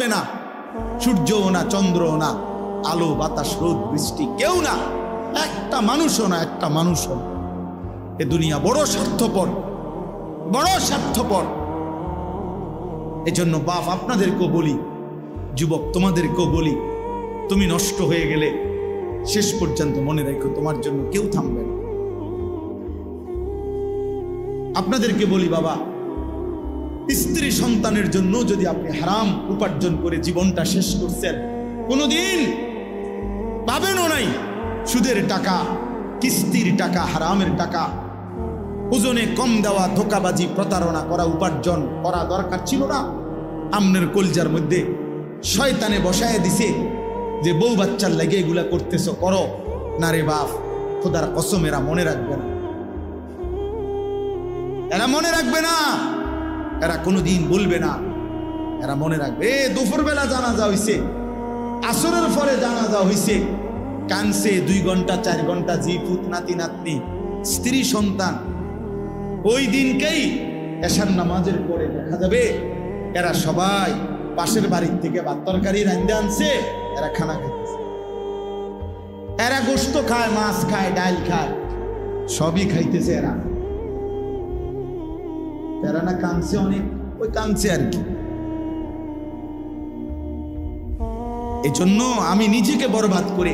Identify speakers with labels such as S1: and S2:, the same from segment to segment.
S1: হবে না, সূর্যও না, চন্দ্রও না, আলো বাতাস রোদ বৃষ্টি কেউ না, একটা মানুষও না, একটা মানুষও না। এ দুনিয়া বড় স্বার্থপর, বড় স্বার্থপর। এজন্য বাপ আপনাদেরকেও বলি, যুবক তোমাদেরকেও বলি, তুমি নষ্ট হয়ে গেলে শেষ পর্যন্ত মনে রাখো তোমার জন্য কেউ থামবে না। আপনাদেরকে বলি বাবা, স্ত্রী সন্তানের জন্য যদি আপনি হারাম উপার্জন করে জীবনটা শেষ করছেন, কোনোদিন পাবেনও নাই। সুদের টাকা, কিস্তির টাকা, হারামের টাকা, ওজনে কম দেওয়া, ধোকাবাজি, প্রতারণা করা উপার্জন করা দরকার ছিল না। আমনের কলজার মধ্যে শয়তানে বসায় দিছে যে বউ বাচ্চার লাগে এগুলা করতেছো, করো না রে বাপ, খোদার কসম এরা মনে রাখবে না, এরা মনে রাখবে না, এরা কোনোদিন বলবে না, এরা মনে রাখবে। দুপুরবেলা জানাজা হইছে, আসরের পরে জানাজা হইছে, কানছে 2 ঘন্টা 4 ঘন্টা, জি পুত নাতি নাতনি স্ত্রী সন্তান। ওই দিনকেই এশার নামাজের পরে দেখা যাবে এরা সবাই পাশের বাড়ির থেকে ভাত তরকারি রাঁধে আনছে, এরা খানা খাইতেছে, এরা গোশত খায়, মাছ খায়, ডাল খায়, সবই খাইতেছে। এরা না কানছে অনেক, ওই কানছে আর কি। এই জন্য আমি নিজেকে বরবাদ করে,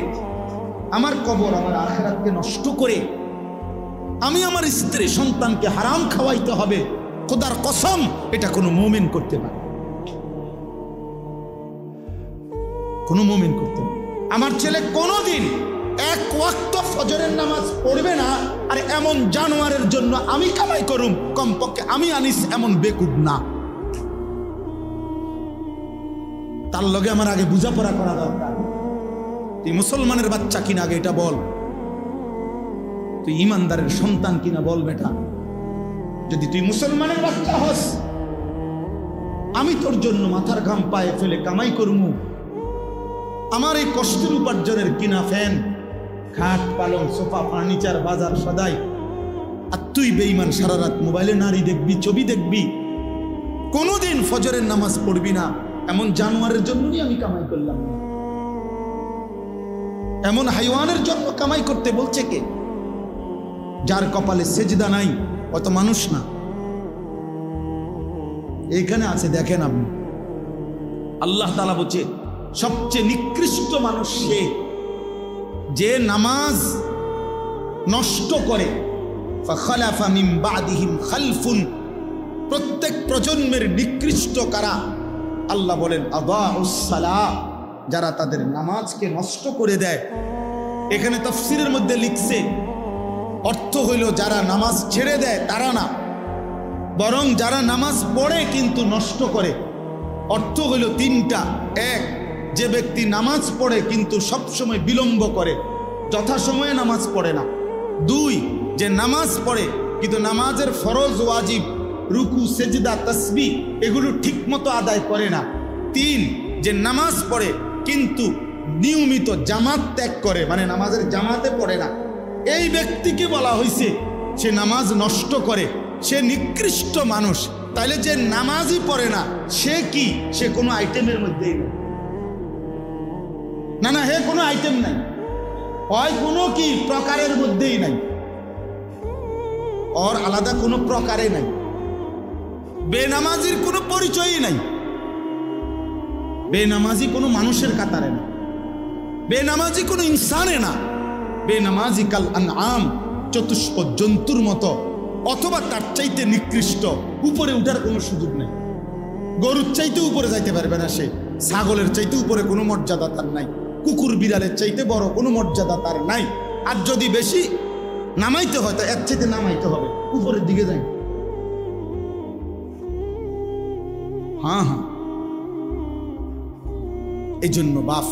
S1: আমার কবর, আমার আখিরাতকে নষ্ট করে আমি আমার স্ত্রী সন্তানকে হারাম খাওয়াইতে হবে, খোদার কসম এটা কোনো মুমিন করতে পারে, কোনো মুমিন করতে পারে। আমার ছেলে কোনোদিন 1 ওয়াক্ত ফজরের নামাজ পড়বে না, আর এমন জানোয়ারের জন্য আমি কামাই করুম, কমপক্ষে আমি আনিস এমন বেকুব না। তার লগে আমার আগে বুঝাপড়া করা দরকার। তুই মুসলমানের বাচ্চা কিনা আগে এটা বল, তুই ইমানদারের সন্তান কিনা বল বেটা। যদি তুই মুসলমানের বাচ্চা হস, আমি তোর জন্য মাথার ঘাম পায়ে ফেলে কামাই করমু, আমার এই কষ্টের উপার্জনের কিনা ফ্যান, খাট, পালং, সোফা, ফার্নিচার, বাজার সদাই, আর তুই বেঈমান সারা রাত মোবাইলে নারী দেখবি, ছবি দেখবি, কোনোদিন ফজরের নামাজ পড়বি না, এমন জানোয়ারের জন্যই আমি কামাই করলাম না। এমন হাইওয়ানের জন্য কামাই করতে বলছে কে? যার কপালে সেজদা নাই অত মানুষ না। এখানে আছে, দেখেন আপনি, আল্লাহ তাআলা বলছে সবচেয়ে নিকৃষ্ট মানুষ সে যে নামাজ নষ্ট করে। ফাখালাফা মিন বাদিহিম খালফুন, প্রত্যেক প্রজন্মের নিকৃষ্ট কারা? আল্লাহ বলেন আদাউস সালাহ, যারা তাদের নামাজকে নষ্ট করে দেয়। এখানে তাফসীরের মধ্যে লিখছে, অর্থ হইল যারা নামাজ ছেড়ে দেয় তারা না, বরং যারা নামাজ পড়ে কিন্তু নষ্ট করে। অর্থ হইল 3টা। 1, যে ব্যক্তি নামাজ পড়ে কিন্তু সবসময় বিলম্ব করে, যথাসময়ে নামাজ পড়ে না। 2, যে নামাজ পড়ে কিন্তু নামাজের ফরজ, ওয়াজিব, রুকু, সেজদা, তাসবিহ এগুলো ঠিক মতো আদায় করে না। 3, যে নামাজ পড়ে কিন্তু নিয়মিত জামাত ত্যাগ করে, মানে নামাজের জামাতে পড়ে না। এই ব্যক্তিকে বলা হয়েছে সে নামাজ নষ্ট করে, সে নিকৃষ্ট মানুষ। তাইলে যে নামাজই পড়ে না সে কি? সে কোনো আইটেমের মধ্যেই নেই। না, হে কোনো আইটেম নাই, হয় কোনো কি প্রকারের মধ্যেই নাই, ওর আলাদা কোনো প্রকারে নাই। বেনামাজির কোনো পরিচয়ই নাই, বেনামাজি কোনো মানুষের কাতারে না, বেনামাজি কোনো ইনসানে না। বেনামাজি কাল আনআম, চতুষ্প জন্তুর মতো, অথবা তার চাইতে নিকৃষ্ট। উপরে উঠার কোনো সুযোগ নেই। গরুর চাইতে উপরে যাইতে পারবে না সে, ছাগলের চাইতে উপরে কোনো মর্যাদা তার নাই, কুকুর বিড়ালের চাইতে বড় কোনো মর্যাদা তার নাই। আর যদি বেশি নামাইতে হয় তো এর চাইতে নামাইতে হবে, উপরের দিকে যাই। হ্যাঁ, এই জন্য বাপ,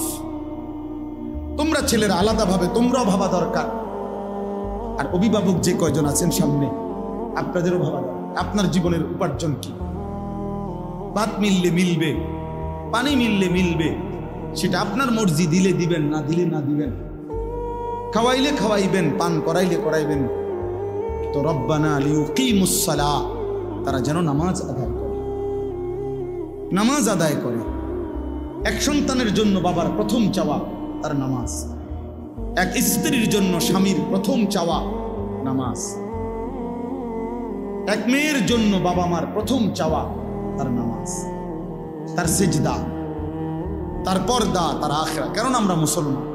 S1: তোমরা ছেলেরা আলাদাভাবে তোমরাও ভাবা দরকার। আর অভিভাবক যে কয়জন আছেন সামনে, আপনাদেরও ভাবা দরকার আপনার জীবনের উপার্জন কি। ভাত মিললে মিলবে, পানি মিললে মিলবে, সেটা আপনার মর্জি, দিলে দিবেন, না দিলে না দিবেন, খাওয়াইলে খাওয়াইবেন, পান করাইলে করাইবেন। তো রব্বানা লিয়ুকিমুস সালাহ, তারা যেন নামাজ আদায় করে, নামাজ আদায় করে। এক সন্তানের জন্য বাবার প্রথম চাওয়া তার নামাজ, এক স্ত্রীর জন্য স্বামীর প্রথম চাওয়া নামাজ, এক মেয়ের জন্য বাবা মার প্রথম চাওয়া তার নামাজ, তার সিজদা, তার পর্দা, তার আখিরাত। কারণ আমরা মুসলমান,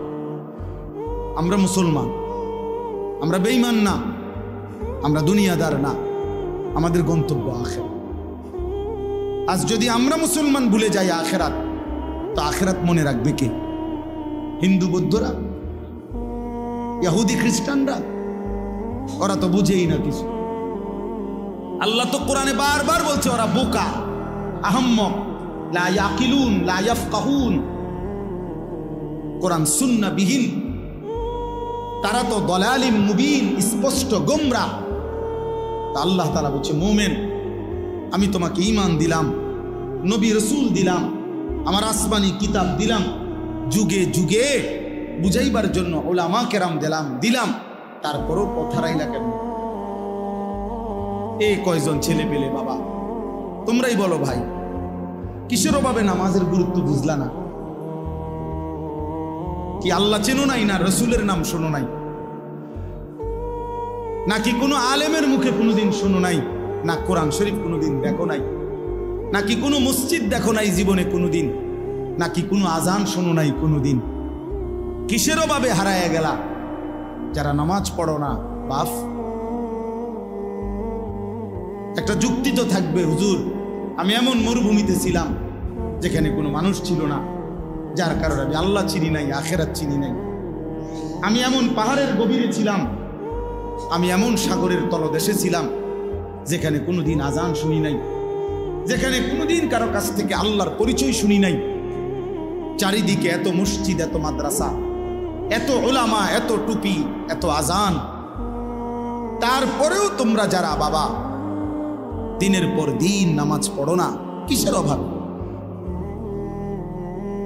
S1: আমরা বেঈমান না, আমরা দুনিয়াদার না, আমাদের গন্তব্য আখিরাত। আজ যদি আমরা মুসলমান ভুলে যাই আখিরাত, তো আখিরাত মনে রাখবে কে? হিন্দু বৌদ্ধরা, ইহুদি খ্রিস্টানরা? ওরা তো বুঝেই না কিছু। আল্লাহ তো কোরআনে বারবার বলছে ওরা বোকা, আহম্মক, লা ইয়াকিলুন, লা ইয়াফকাহুন। কোরআন সুন্নাহ বিহীন, তারা তো দলালিম মুবিন, স্পষ্ট গোমরা। তা আল্লাহ তাআলা বলছে, মুমিন, আমি তোমাকে ঈমান দিলাম, নবী রাসূল দিলাম, আমার আসমানি কিতাব দিলাম, যুগে যুগে বুঝাইবার জন্য উলামা কেরাম দিলাম, তারপরও কথা রাইলা কেন? এই কয়জন ছেলে পেলে বাবা, তোমরাই বলো ভাই, কিসের অভাবে নামাজের গুরুত্ব বুঝলা না? কি আল্লাহ চেনো নাই, না রসুলের নাম শোনো নাই, নাকি কোনো আলেমের মুখে কোনোদিন শোনো নাই, না কোরআন শরীফ কোনোদিন দেখো নাই, নাকি কোনো মসজিদ দেখো নাই জীবনে কোনোদিন, নাকি কোনো আজান শোনো নাই কোনোদিন? কিসের অভাবে হারায় গেলা যারা নামাজ পড়ো না? বাপ, একটা যুক্তি তো থাকবে, হুজুর আমি এমন মরুভূমিতে ছিলাম যেখানে কোনো মানুষ ছিল না, যার কারণে আমি আল্লাহ চিনি নাই, আখেরাত চিনি নাই। আমি এমন পাহাড়ের গভীরে ছিলাম, আমি এমন সাগরের তলদেশে ছিলাম যেখানে কোনোদিন আজান শুনি নাই, যেখানে কোনোদিন কারো কাছ থেকে আল্লাহর পরিচয় শুনি নাই। চারিদিকে এত মসজিদ, এত মাদ্রাসা, এত উলামা, এত টুপি, এত আজান, তারপরেও তোমরা যারা বাবা দিনের পর দিন নামাজ পড়ো না, কিসের অভাব?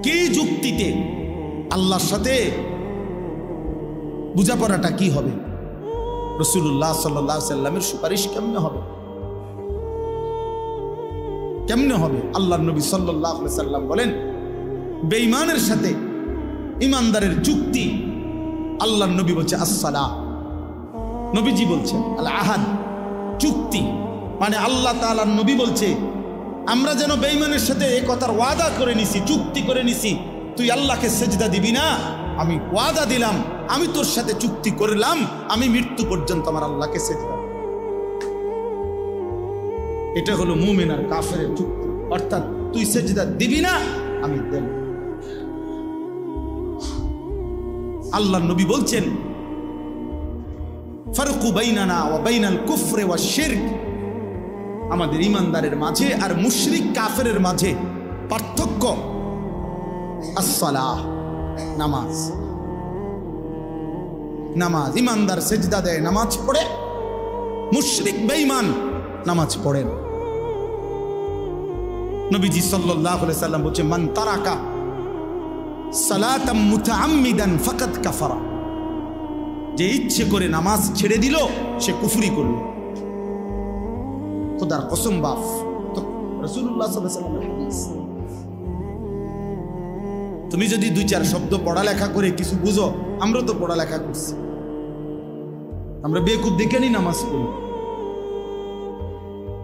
S1: কি যুক্তিতে? আল্লাহর সাথে বোঝাপড়াটা কি হবে? রাসূলুল্লাহ সাল্লাল্লাহু আলাইহি সাল্লামের সুপারিশ কেমনে হবে? কেমনে হবে? আল্লাহর নবী সাল্লাল্লাহু আলাইহি সাল্লাম বলেন, বেঈমানের সাথে ইমানদারের চুক্তি, আল্লাহর নবী বলছে আসসালাহ, নবীজি বলছেন আল আহাদ, চুক্তি। মানে আল্লাহ তাআলার নবী বলছে, আমরা যেন বেঈমানের সাথে এই কথার ওয়াদা করে নিছি, চুক্তি করে নিছি, তুই আল্লাহকে সেজদা দিবি না, আমি ওয়াদা দিলাম, আমি তোর সাথে চুক্তি করলাম, আমি মৃত্যু পর্যন্ত আমার আল্লাহকে সেজদা। এটা হলো মুমিন আর কাফেরের চুক্তি। অর্থাৎ তুই সেজদা দিবি না, আমি দেব। আল্লাহর নবী বলছেন, ফারকু বাইনানা ওয়া বাইনাল কুফরি ওয়াশ শিরক, আমাদের ইমানদারের মাঝে আর মুশরিক কাফেরের মাঝে পার্থক্য আসসালাহ, নামাজ। নামাজ, ইমানদার সেজদা দেয়, নামাজ পড়ে, মুশরিক বেঈমান নামাজ পড়েন। নবীজি সাল্লাল্লাহু আলাইহি সাল্লাম বলেছেন, মান তারাকা সালাতাম মুতাআম্মিদান ফাকাদ কাফারা, যে ইচ্ছে করে নামাজ ছেড়ে দিল সে কুফরি করল। খোদার কসম বাপ, তো রাসূলুল্লাহ সাল্লাল্লাহু আলাইহি সাল্লামের হাদিস। তুমি যদি দুই চার শব্দ পড়ালেখা করে কিছু বুঝো, আমরা তো পড়ালেখা করছি, আমরা বেকুব দেখে নি নামাজ পড়ি,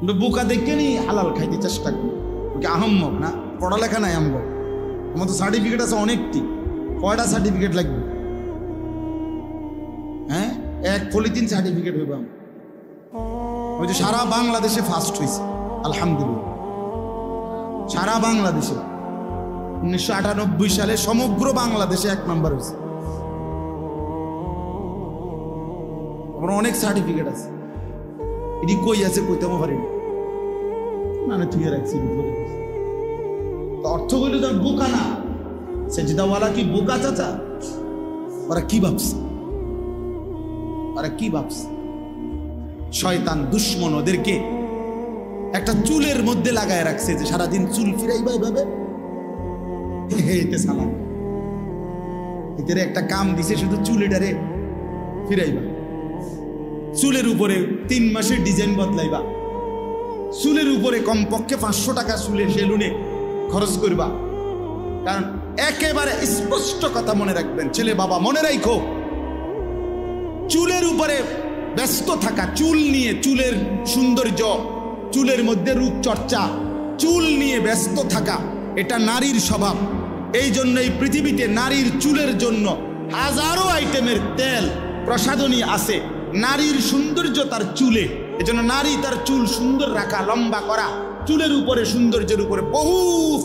S1: আমরা বোকা দেখে নি হালাল খাইতে চেষ্টা করি। আহম্মক না, পড়ালেখা নাই আমগো, আমার তো সার্টিফিকেট আছে অনেকটি। কয়টা সার্টিফিকেট লাগবে? হ্যাঁ, এক পলিথিন সার্টিফিকেট হইব। ওই যে সারা বাংলাদেশে ফার্স্ট হয়েছে আলহামদুলিল্লাহ, সারা বাংলাদেশে 1998 সালে সমগ্র বাংলাদেশে 1 নম্বর হয়েছে। আমার অনেক সার্টিফিকেট আছে, এটি কই আছে কইতেও পারি না, না তুই রাখছি। অর্থ হইল তো বোকা না, সেজদাওয়ালা কি বোকা চাচা? ওরা কি ভাবছে, ওরা কি ভাবছে? শয়তান দুশ্মন ওদেরকে একটা চুলের মধ্যে লাগায় রাখছে, যে সারাদিন চুল ফিরাইবা এভাবে, এদের একটা কাম দিছে, শুধু চুল এটারে ফিরাইবা, চুলের উপরে 3 মাসের ডিজাইন বদলাইবা, চুলের উপরে কমপক্ষে 500 টাকা চুলের সেলুনে খরচ করবা, কারণ একেবারে স্পষ্ট কথা মনে রাখবেন, ছেলে বাবা মনে রাখো, চুলের উপরে ব্যস্ত থাকা, চুল নিয়ে, চুলের সৌন্দর্য, চুলের মধ্যে রূপচর্চা, চুল নিয়ে ব্যস্ত থাকা, এটা নারীর স্বভাব। এই জন্য এই পৃথিবীতে নারীর চুলের জন্য হাজারো আইটেমের তেল প্রসাধনী আছে। নারীর সৌন্দর্য তার চুলে, এজন্য নারী তার চুল সুন্দর রাখা, লম্বা করা, চুলের উপরে, সৌন্দর্যের উপরে বহু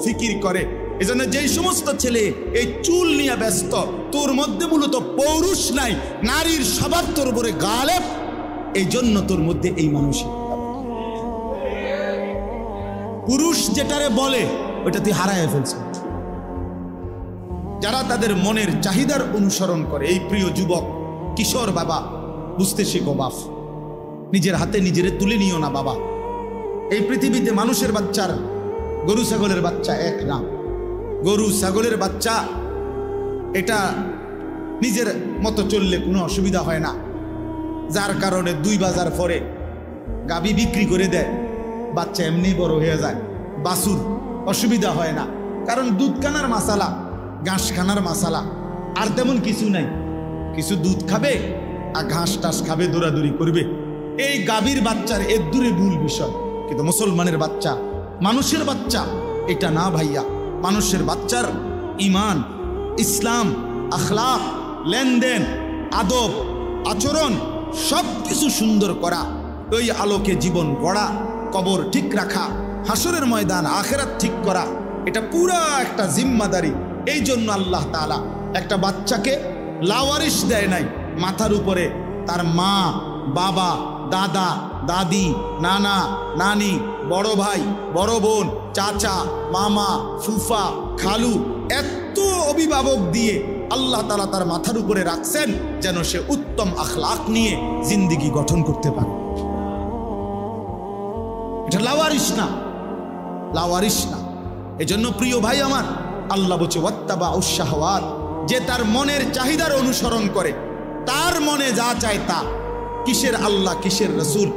S1: ফিকির করে। এজন্য যেই সমস্ত ছেলে এই চুল নিয়ে ব্যস্ত, তোর মধ্যে মূলত পৌরুষ নাই, নারীর স্বভাব তোর উপরে গালেব, এই জন্য তোর মধ্যে এই মানসিকতা। পুরুষ যেটারে বলে ওটা তুই হারায় ফেলছ। যারা তাদের মনের চাহিদার অনুসরণ করে, এই প্রিয় যুবক কিশোর বাবা, বুঝতে শেখো বাপ, নিজের হাতে নিজেরে তুলে নিও না বাবা। এই পৃথিবীতে মানুষের বাচ্চার গরু ছাগলের বাচ্চা এক না। গরু ছাগলের বাচ্চা এটা নিজের মতো চললে কোনো অসুবিধা হয় না, যার কারণে 2 বাজার পরে গাবি বিক্রি করে দেয়, বাচ্চা এমনি বড় হয়ে যায়। বাছুর অসুবিধা হয় না, কারণ দুধ খানার মাসালা, ঘাস খানার মাসালা, আর তেমন কিছু নাই। কিছু দুধ খাবে আর ঘাস টাস খাবে, দৌড়াদৌড়ি করবে। এই গাভীর বাচ্চার এর দূরে মূল বিষয়। কিন্তু মুসলমানের বাচ্চা, মানুষের বাচ্চা এটা না ভাইয়া। মানুষের বাচ্চার ইমান, ইসলাম, আখলাক, লেনদেন, আদব, আচরণ সব কিছু সুন্দর করা, ওই আলোকে জীবন গড়া, কবর ঠিক রাখা, হাসরের ময়দান আখেরাত ঠিক করা, এটা পুরা একটা জিম্মাদারি। এই জন্য আল্লাহ তাআলা একটা বাচ্চাকে লাওয়ারিশ দেয় নাই। মাথার উপরে তার মা, বাবা, দাদা, দাদি, নানা, নানি, বড় ভাই, বড় বোন, চাচা, মামা, ফুফা, খালু, এত অভিভাবক দিয়ে আল্লাহ তাআলা তার মাথার উপরে রাখছেন যেন সে উত্তম আখলাক নিয়ে জিন্দেগি গঠন করতে পারে। এটা লাওয়ারিশ না, লাওয়ারিশ না। এজন্য প্রিয় ভাই আমার, আল্লাহ বলছে ওয়াত্তাবাউশ শাহওয়াত, যে তার মনের চাহিদার অনুসরণ করে, তার মনে যা চায় তা। কিসের আল্লাহ, কিসের রসুল,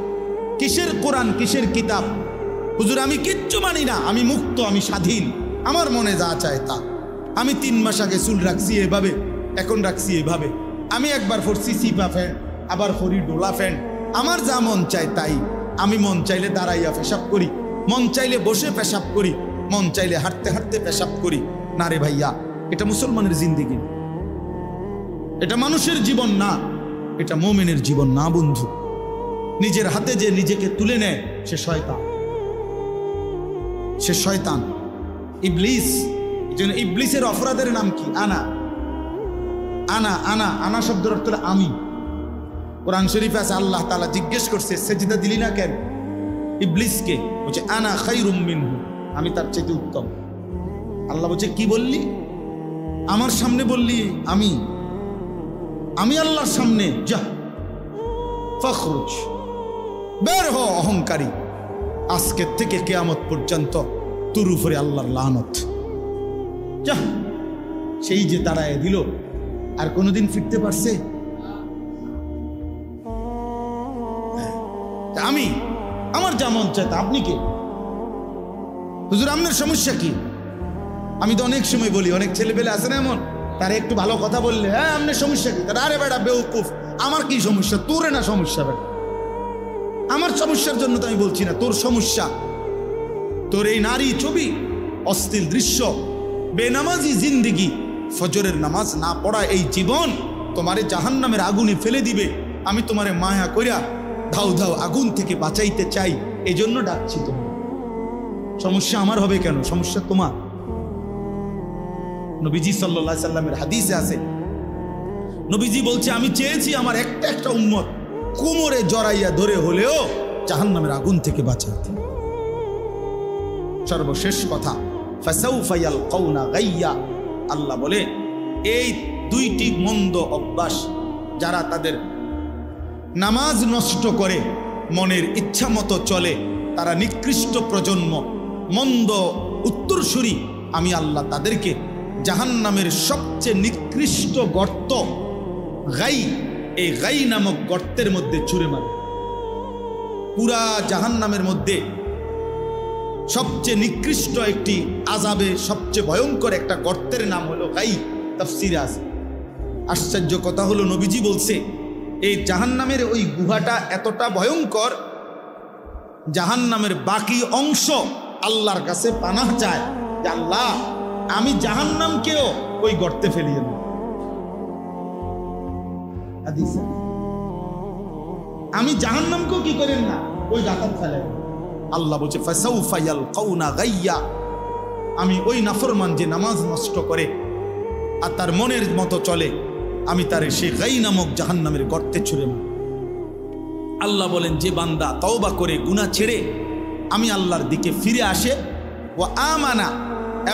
S1: কিসের কোরআন, কিসের কিতাব? হুজুর আমি কিচ্ছু মানি না, আমি মুক্ত, আমি স্বাধীন, আমার মনে যা চায় তা। আমি 3 মাস আগে চুল রাখছি এভাবে, এখন রাখছি এভাবে। আমি একবার পরছি সিপা ফ্যান, আবার পরি ডোলা ফ্যান। আমার যা মন চায় তাই। আমি মন চাইলে দাঁড়াইয়া পেশাব করি, মন চাইলে বসে পেশাব করি, মন চাইলে হাঁটতে হাঁটতে পেশাব করি। না রে ভাইয়া, এটা মুসলমানের জিন্দেগি, এটা মানুষের জীবন না, এটা মুমিনের জীবন না বন্ধু। নিজের হাতে যে নিজেকে তুলে নেয় সে শয়তান, সে শয়তান, ইবলিস। যেন ইবলিসের অপরাধের নাম কি? আনা আনা আনা আনা শব্দের অর্থ হলো আমি। কোরআন শরীফে আছে, আল্লাহ তাআলা জিজ্ঞেস করছে সেজদা দিলি না কেন ইবলিসকে? বলছে আনা খায়রুম মিনহু, আমি তার চাইতে উত্তম। আল্লাহ বলছে কি বললি? আমার সামনে বললি আমি, আমি আল্লাহর সামনে, যা ফখরুজ, বের হ অহংকারী, আজকের থেকে কিয়ামত পর্যন্ত তোর উপরে আল্লাহর লানত। যা, সেই যে তাড়ায় দিল, আর কোনোদিন ফিরতে পারছে? আমি, আমার যা মন চায় তা। আপনি কে? হুজুর আপনার সমস্যা কি? আমি তো অনেক সময় বলি, অনেক ছেলেপেলে আছে না এমন, তারা একটু ভালো কথা বললে, হ্যাঁ আপনার সমস্যা কি? তারা আরে বেটা বেউকুফ, আমার কি সমস্যা? তোরে না সমস্যা বেটা, আমার সমস্যার জন্য তো আমি বলছি না, তোর সমস্যা। তোর এই নারী ছবি, অশ্লীল দৃশ্য, বেনামাজি জিন্দেগি, ফজরের নামাজ না পড়া এই জীবন তোমারে জাহান্নামের আগুনে ফেলে দিবে। আমি তোমারে মায়া কইরা ধাউ ধাউ আগুন থেকে বাঁচাইতে চাই, এই জন্য ডাকছি। তো সমস্যা আমার হবে কেন? সমস্যা তোমার। নবীজি সাল্লাল্লাহু আলাইহি সাল্লামের হাদিসে আছে, নবীজি বলছে আমি চেয়েছি আমার একটা একটা উম্মত কোমরে জড়াইয়া ধরে হলেও জাহান্নামের আগুন থেকে বাঁচাইতে। সর্বশেষ কথা, ফাসাউফা ইয়ালকাউনা গাইয়া, আল্লাহ বলে এই 2টি মন্দ অভ্যাস, যারা তাদের নামাজ নষ্ট করে, মনের ইচ্ছা মতো চলে, তারা নিকৃষ্ট প্রজন্ম, মন্দ উত্তরসূরি। আমি আল্লাহ তাদেরকে জাহান্নামের সবচেয়ে নিকৃষ্ট গর্ত গাই, এই গাই নামক গর্তের মধ্যে ছুঁড়ে মারে। পুরা জাহান্নামের মধ্যে সবচেয়ে নিকৃষ্ট একটি আযাবে, সবচেয়ে ভয়ঙ্কর একটা গর্তের নাম হলো গাই। তাফসীরে আছে। আশ্চর্য কথা হলো, নবীজি বলছে এই জাহান্নামের ওই গুহাটা এতটা ভয়ঙ্কর, জাহান্নামের বাকি অংশ আল্লাহর কাছে পানাহ চায় যে আল্লাহ, আমি জাহান্নামকেও ওই গর্তে ফেলিয়ে দেব। আমি জাহান্নামকেও কি করেন না, ওই গাতার ফেলে। আল্লাহ বলছে ফাসাউফা ইয়ালকাউনা গাইয়া, আমি ওই নাফরমান যে নামাজ নষ্ট করে আর তার মনের মতো চলে, আমি তার সেই গাই নামক জাহান্নামের গর্তে ছুঁড়ে মারব। আল্লাহ বলেন যে বান্দা তওবা করে গুনাহ ছেড়ে আমি আল্লাহর দিকে ফিরে আসে, ও আমানা,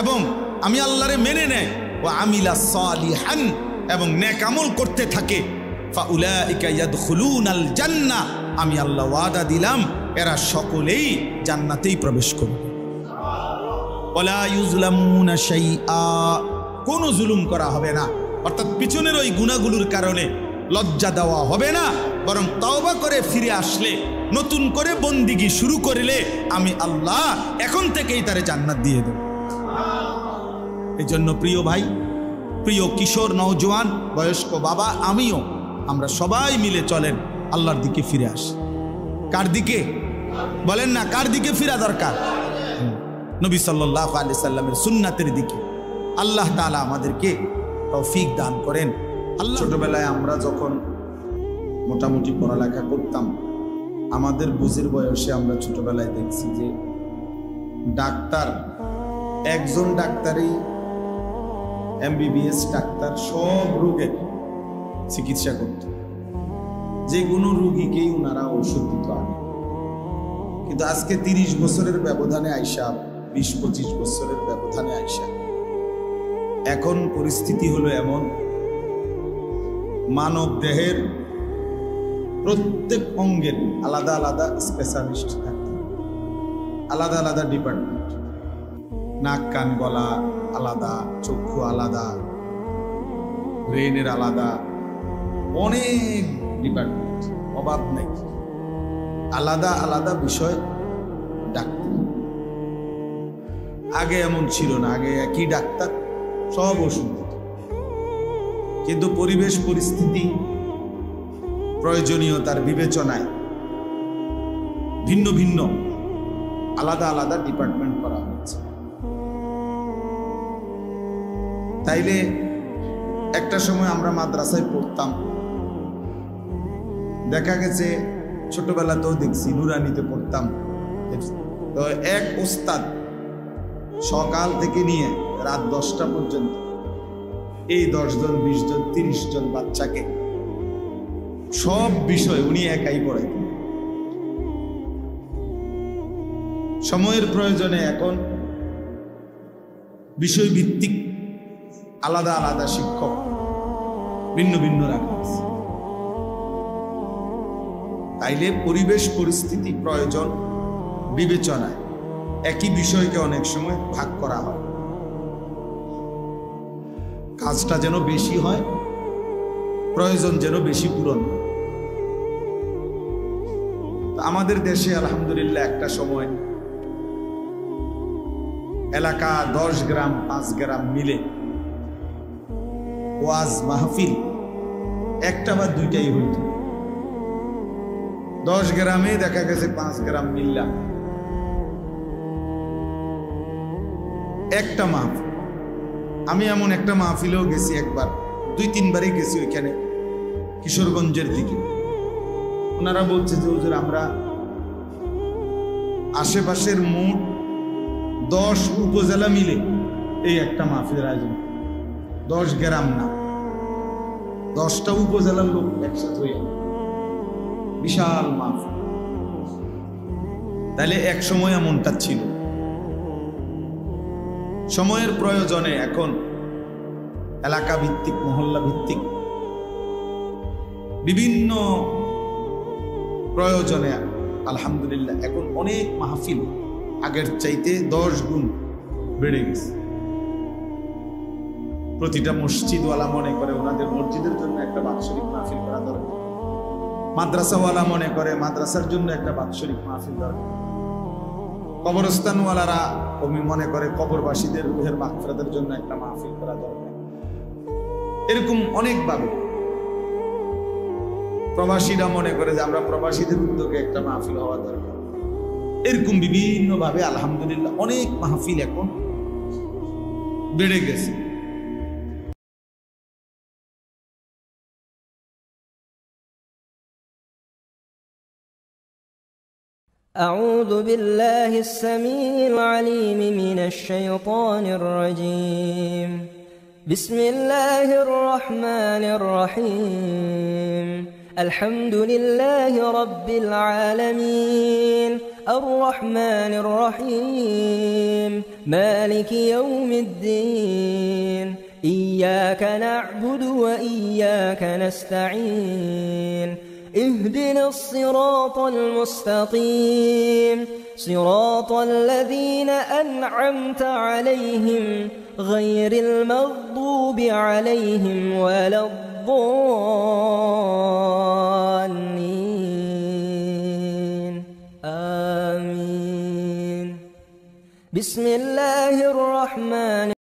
S1: এবং আমি আল্লাহরে মেনে নেয়, ও আমিলা সালিহান, এবং নেক আমল করতে থাকে, ফাউলাইকা ইয়াদখুলুনাল জান্নাহ, আমি আল্লাহ ওয়াদা দিলাম এরা সকলেই জান্নাতেই প্রবেশ করবে। ওয়ালা ইউজলামুনা শাইআ, কোনো জুলুম করা হবে না। অর্থাৎ পিছনের ওই গুনাহগুলোর কারণে লজ্জা দেওয়া হবে না, বরং তওবা করে ফিরে আসলে, নতুন করে বন্দিগি শুরু করলে আমি আল্লাহ এখন থেকেই তারে জান্নাত দিয়ে দেব। এই জন্য প্রিয় ভাই, প্রিয় কিশোর, নওজোয়ান, বয়স্ক বাবা, আমিও, আমরা সবাই মিলে চলেন আল্লাহর দিকে ফিরে আসি। কার দিকে বলেন না, কার দিকে ফিরা দরকার? নবী সাল্লাল্লাহু আলাইহি সাল্লামের সুন্নাতের দিকে। আল্লাহ তাআলা আমাদেরকে তৌফিক দান করেন। আল্লাহ, ছোটবেলায় আমরা যখন মোটামুটি পড়ালেখা করতাম, আমাদের বুঝের বয়সে আমরা ছোটবেলায় দেখছি যে ডাক্তার, একজন ডাক্তারই এমবিবিএস ডাক্তার সব রোগের চিকিৎসা করত। যে কোনো রোগীকেই ওনারা ওষুধ দিত আগে। কিন্তু আজকে 30 বছরের ব্যবধানে আইসা, 20-25 বছরের ব্যবধানে আইসা, এখন পরিস্থিতি হলো এমন, মানব দেহের প্রত্যেক অঙ্গের আলাদা আলাদা স্পেশালিস্ট থাকে, আলাদা আলাদা ডিপার্টমেন্ট। নাক কান গলা আলাদা, চক্ষু আলাদা, ব্রেনের আলাদা, অনেক ডিপার্টমেন্ট, অভাব নেই। আলাদা আলাদা বিষয় ডাক্তার। আগে এমন ছিল না, আগে একই ডাক্তার সব ওষুধ দিত। কিন্তু পরিবেশ পরিস্থিতি, প্রয়োজনীয়তার বিবেচনায় ভিন্ন ভিন্ন আলাদা আলাদা ডিপার্টমেন্ট করা হয়েছে। তাইলে একটা সময় আমরা মাদ্রাসায় পড়তাম, দেখা গেছে ছোটবেলাতেও দেখছি, নুরানিতে পড়তাম, তো এক ওস্তাদ সকাল থেকে নিয়ে রাত 10টা পর্যন্ত এই 10 জন, 20 জন, 30 জন বাচ্চাকে সব বিষয় উনি একাই পড়াইতেন। সময়ের প্রয়োজনে এখন বিষয় ভিত্তিক আলাদা আলাদা শিক্ষক ভিন্ন ভিন্ন রাখা আছে। তাইলে পরিবেশ পরিস্থিতি, প্রয়োজন বিবেচনায় একই বিষয়কে অনেক সময় ভাগ করা হয়, কাজটা যেন বেশি হয়, প্রয়োজন যেন বেশি পূরণ। আমাদের দেশে আলহামদুলিল্লাহ একটা সময় এলাকা 10 গ্রাম 5 গ্রাম মিলে ওয়াজ মাহফিল একটা বা দুইটাই হইত। 10 গ্রামে দেখা গেছে 5 গ্রাম মিললাম একটা মাহফিল। আমি এমন একটা মাহফিলেও গেছি, একবার 2-3 বারই গেছি ওইখানে, কিশোরগঞ্জের দিকে। ওনারা বলছে যে হুজুর, আমরা আশেপাশের মোট 10 উপজেলা মিলে এই একটা মাহফিলের আয়োজন, 10 গ্রাম না, 10টা উপজেলার লোক একসাথে হয়ে বিশাল মাহফিল। তাহলে এক সময় এমনটা ছিল। সময়ের প্রয়োজনে এখন এলাকা ভিত্তিক, মহল্লা ভিত্তিক বিভিন্ন প্রয়োজনে আলহামদুলিল্লাহ এখন অনেক মাহফিল আগের চাইতে 10 গুণ বেড়ে গেছে। প্রতিটা মসজিদওয়ালা মনে করে ওনাদের মসজিদের জন্য একটা বাৎসরিক মাহফিল করা দরকার, মাদ্রাসাওয়ালা মনে করে মাদ্রাসার জন্য একটা বাৎসরিক মাহফিল দরকার। কবরস্থানওয়ালারা মনে করে কবরবাসীদের রুহের মাগফিরাতের জন্য একটা মাহফিল করা দরকার। এরকম অনেকভাবে প্রবাসীরা মনে করে যে আমরা প্রবাসীদের উদ্যোগে একটা মাহফিল হওয়া দরকার। এরকম বিভিন্ন ভাবে আলহামদুলিল্লাহ অনেক মাহফিল এখন বেড়ে গেছে।
S2: أعوذ بالله السميع العليم من الشيطان الرجيم. بسم الله الرحمن الرحيم. الحمد لله رب العالمين الرحمن الرحيم مالك يوم الدين إياك نعبد وإياك نستعين اهدنا الصراط المستقيم صراط الذين أنعمت عليهم غير المغضوب عليهم ولا الضالين آمين. بسم الله الرحمن